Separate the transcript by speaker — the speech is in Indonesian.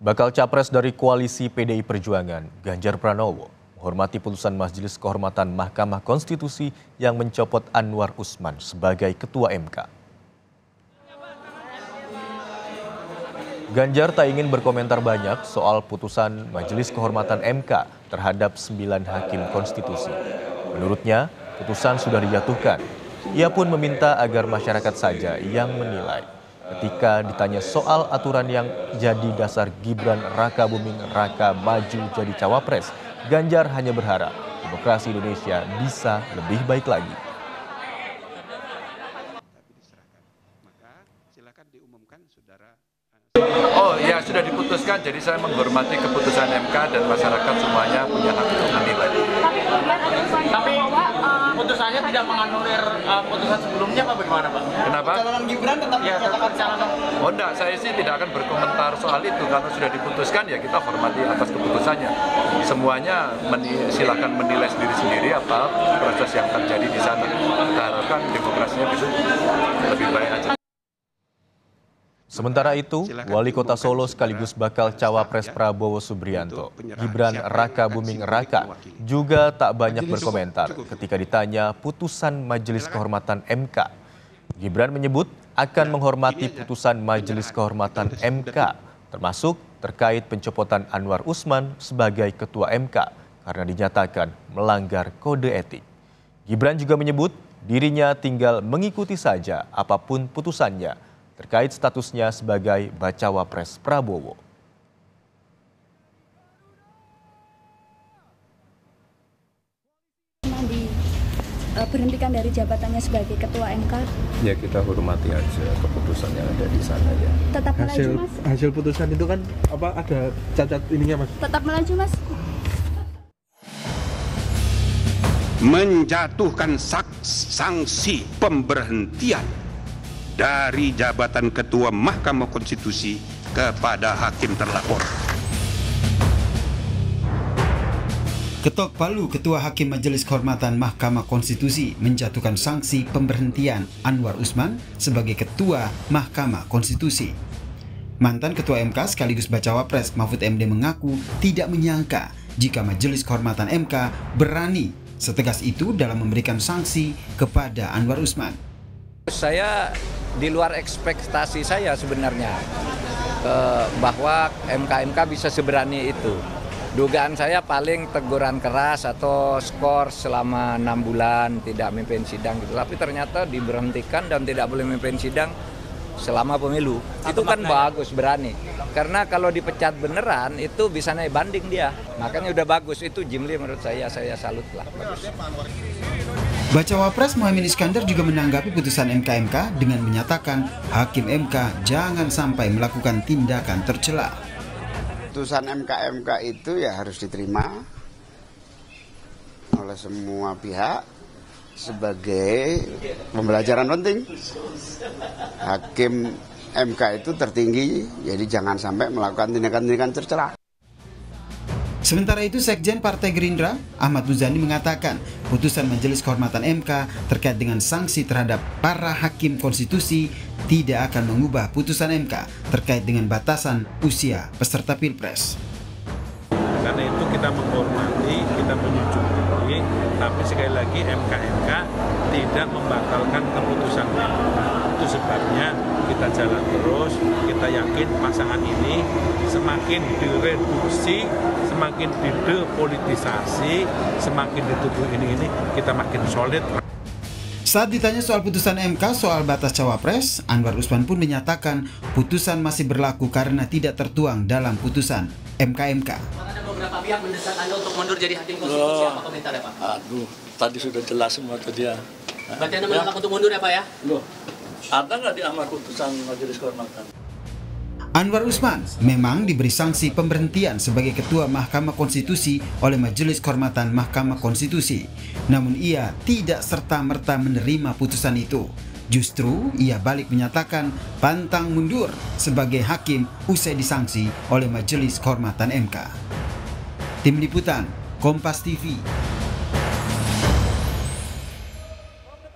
Speaker 1: Bakal capres dari koalisi PDI Perjuangan, Ganjar Pranowo, menghormati putusan Majelis Kehormatan Mahkamah Konstitusi yang mencopot Anwar Usman sebagai Ketua MK. Ganjar tak ingin berkomentar banyak soal putusan Majelis Kehormatan MK terhadap 9 hakim konstitusi. Menurutnya, putusan sudah dijatuhkan. Ia pun meminta agar masyarakat saja yang menilai. Ketika ditanya soal aturan yang jadi dasar Gibran Raka Buming Raka maju jadi cawapres, Ganjar hanya berharap demokrasi Indonesia bisa lebih baik lagi.
Speaker 2: Oh ya, sudah diputuskan, jadi saya menghormati keputusan MK dan masyarakat semuanya punya hak untuk menilai.
Speaker 3: Tapi putusannya tidak menganulir putusan sebelumnya apa bagaimana, Pak?
Speaker 2: Kenapa?
Speaker 3: Calon Gibran tetap calon.
Speaker 2: Oh enggak, saya sih tidak akan berkomentar soal itu. Kalau sudah diputuskan ya kita hormati atas keputusannya. Semuanya silakan menilai sendiri-sendiri apa proses yang terjadi di sana. Kita harapkan demokrasinya bisa lebih baik aja.
Speaker 1: Sementara itu, Wali Kota Solo sekaligus bakal cawapres Prabowo Subianto, Gibran Raka Buming Raka, juga tak banyak berkomentar ketika ditanya putusan Majelis Kehormatan MK. Gibran menyebut akan menghormati putusan Majelis Kehormatan MK, termasuk terkait pencopotan Anwar Usman sebagai Ketua MK karena dinyatakan melanggar kode etik. Gibran juga menyebut dirinya tinggal mengikuti saja apapun putusannya terkait statusnya sebagai bacawa pres Prabowo.
Speaker 4: Diberhentikan dari jabatannya sebagai Ketua MK?
Speaker 5: Ya kita hormati aja keputusan yang ada di sana ya.
Speaker 4: Tetap melaju, Mas?
Speaker 6: Hasil putusan itu kan ada cacat ininya, Mas?
Speaker 4: Tetap melaju, Mas?
Speaker 7: Menjatuhkan sanksi pemberhentian dari jabatan Ketua Mahkamah Konstitusi kepada hakim terlapor.
Speaker 8: Ketok Palu, Ketua Hakim Majelis Kehormatan Mahkamah Konstitusi menjatuhkan sanksi pemberhentian Anwar Usman sebagai Ketua Mahkamah Konstitusi. Mantan Ketua MK sekaligus bacawa pres Mahfud MD mengaku tidak menyangka jika Majelis Kehormatan MK berani setegas itu dalam memberikan sanksi kepada Anwar Usman.
Speaker 9: Saya di luar ekspektasi saya sebenarnya bahwa MK bisa seberani itu. Dugaan saya paling teguran keras atau skor selama 6 bulan tidak memimpin sidang gitu. Tapi ternyata diberhentikan dan tidak boleh memimpin sidang selama pemilu. Itu kan bagus, berani. Karena kalau dipecat beneran itu bisa naik banding dia. Makanya udah bagus, itu Jimli menurut saya salut lah. Bagus.
Speaker 8: Bacawa pres Muhaimin Iskandar juga menanggapi putusan MK dengan menyatakan Hakim MK jangan sampai melakukan tindakan tercela.
Speaker 10: Putusan MK itu ya harus diterima oleh semua pihak sebagai pembelajaran penting. Hakim MK itu tertinggi, jadi jangan sampai melakukan tindakan-tindakan tercela.
Speaker 8: Sementara itu, Sekjen Partai Gerindra, Ahmad Muzani mengatakan putusan Majelis Kehormatan MK terkait dengan sanksi terhadap para hakim konstitusi tidak akan mengubah putusan MK terkait dengan batasan usia peserta Pilpres.
Speaker 6: Karena itu kita menghormati, kita menyetujui, tapi sekali lagi MK tidak membatalkan keputusan MK. Itu sebabnya kita jalan terus, kita yakin pasangan ini semakin direduksi, semakin didepolitisasi, semakin dituduh ini kita makin solid.
Speaker 8: Saat ditanya soal putusan MK soal batas cawapres, Anwar Usman pun menyatakan putusan masih berlaku karena tidak tertuang dalam putusan MK.
Speaker 3: Ada beberapa pihak mendesak Anda untuk mundur jadi hakim konstitusi, apa komentarnya, Pak?
Speaker 11: Aduh, tadi sudah jelas semua itu dia.
Speaker 3: Berarti Anda menolak untuk mundur ya, Pak ya?
Speaker 11: Loh, ada nggak di amar putusan Majelis Kehormatan?
Speaker 8: Anwar Usman memang diberi sanksi pemberhentian sebagai Ketua Mahkamah Konstitusi oleh Majelis Kehormatan Mahkamah Konstitusi. Namun ia tidak serta-merta menerima putusan itu. Justru ia balik menyatakan pantang mundur sebagai hakim usai disanksi oleh Majelis Kehormatan MK. Tim Liputan, Kompas TV.